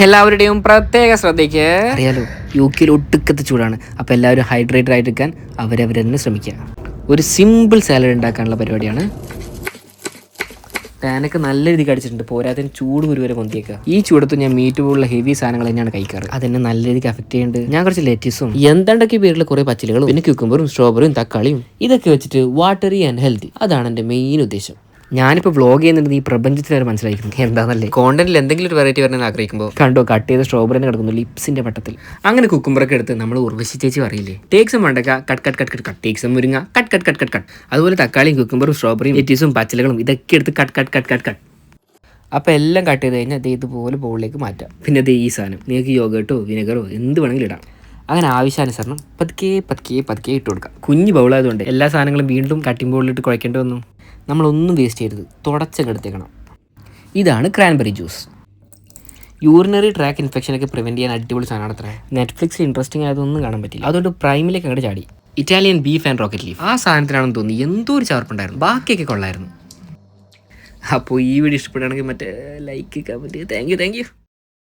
എല്ലാവരുടെയും പ്രത്യേക ശ്രദ്ധയ്ക്ക് അറിയാലോ യുകെയിൽ ഒട്ടുക്കത്തെ ചൂടാണ്. അപ്പോൾ എല്ലാവരും ഹൈഡ്രേറ്റഡ് ആയിരിക്കാൻ അവരവർ തന്നെ ശ്രമിക്കുക. ഒരു സിമ്പിൾ സാലഡ് ഉണ്ടാക്കാനുള്ള പരിപാടിയാണ്. പാനൊക്കെ നല്ല രീതിക്ക് അടിച്ചിട്ടുണ്ട്. പോരാത്തിന് ചൂട് കുരുവരെ പൊന്തിയേക്കുക. ഈ ചൂടത്ത് ഞാൻ മീറ്റ് പോലുള്ള ഹെവി സാധനങ്ങൾ തന്നെയാണ് കഴിക്കാറ്. അതെന്നെ നല്ല രീതിക്ക് അഫക്റ്റ് ചെയ്യുന്നുണ്ട്. ഞാൻ കുറച്ച് ലെറ്റീസും എന്താണ്ടൊക്കെ പേരിൽ കുറേ പച്ചിലകളും പിന്നെ ക്യൂക്കമ്പറും സ്ട്രോബെറിയും തക്കാളിയും ഇതൊക്കെ വെച്ചിട്ട് വാട്ടറി ആൻഡ് ഹെൽത്തി, അതാണ് എൻ്റെ മെയിൻ ഉദ്ദേശം. ഞാനിപ്പോൾ വ്ളോഗ് ചെയ്യുന്നുണ്ട്, ഈ പ്രപഞ്ചത്തിൽ വരെ മനസ്സിലായിരിക്കുന്നു എന്താണെന്നല്ലേ. കോണ്ടന്റിൽ എന്തെങ്കിലും ഒരു വെറൈറ്റി വരണം ആഗ്രഹിക്കുമ്പോൾ കണ്ടോ കട്ട് ചെയ്ത സ്ട്രോബെറി കിടക്കുന്നു ലിപ്സിന്റെ പട്ടത്തിൽ. അങ്ങനെ കുക്കുംബറൊക്കെ എടുത്ത് നമ്മൾ ഉർവശി ചേച്ചി പറയില്ലേ, ടേക്സം മണ്ടക്ക cut cut cut cut cut, ടേക്സം മുരിങ്ങ cut cut cut cut cut. അതുപോലെ തക്കാളിയും കുക്കുംബറും സ്ട്രോബെറിയും ലെറ്റീസും പച്ചിലകളും ഇതൊക്കെ എടുത്ത് cut cut cut cut cut. അപ്പോൾ എല്ലാം കട്ട് ചെയ്ത് കഴിഞ്ഞാൽ അത് ഇതുപോലെ ബോളിലേക്ക് മാറ്റാം. പിന്നെ അത് ഈ സാധനം നിങ്ങൾക്ക് യോഗട്ടോ വിനെഗറോ എന്ത് വേണമെങ്കിലും ഇടാം. അങ്ങനെ ആവശ്യാനുസരണം പതുക്കെ പതുക്കെ പതുക്കെ ഇട്ട് കൊടുക്കാം. കുഞ്ഞ് ബൗളായതുകൊണ്ട് എല്ലാ സാധനങ്ങളും വീണ്ടും കട്ടിംഗ് ബോളിലിട്ട് കുഴക്കേണ്ടി വന്നു. നമ്മളൊന്നും വേസ്റ്റ് ചെയ്യരുത്, തുടച്ചെടുത്തേക്കണം. ഇതാണ് ക്രാൻബെറി ജ്യൂസ്. യൂറിനറി ട്രാക്ക് ഇൻഫെക്ഷനൊക്കെ പ്രിവെൻറ്റ് ചെയ്യാൻ അടിപൊളി സാധനമാണ് അത്ര. നെറ്റ്ഫ്ലിക്സിൽ ഇൻട്രസ്റ്റിംഗ് ആയതൊന്നും കാണാൻ പറ്റില്ല, അതുകൊണ്ട് പ്രൈമിലേക്ക് അങ്ങോട്ട് ചാടി. Italian beef and rocket leaf, ആ സാധനത്തിനാണെന്ന് തോന്നി എന്തോ ഒരു ചവർപ്പുണ്ടായിരുന്നു, ബാക്കിയൊക്കെ കൊള്ളായിരുന്നു. അപ്പോൾ ഈ വീഡിയോ ഇഷ്ടപ്പെടുകയാണെങ്കിൽ മറ്റേ ലൈക്ക് കമൻറ്റ്. Thank you.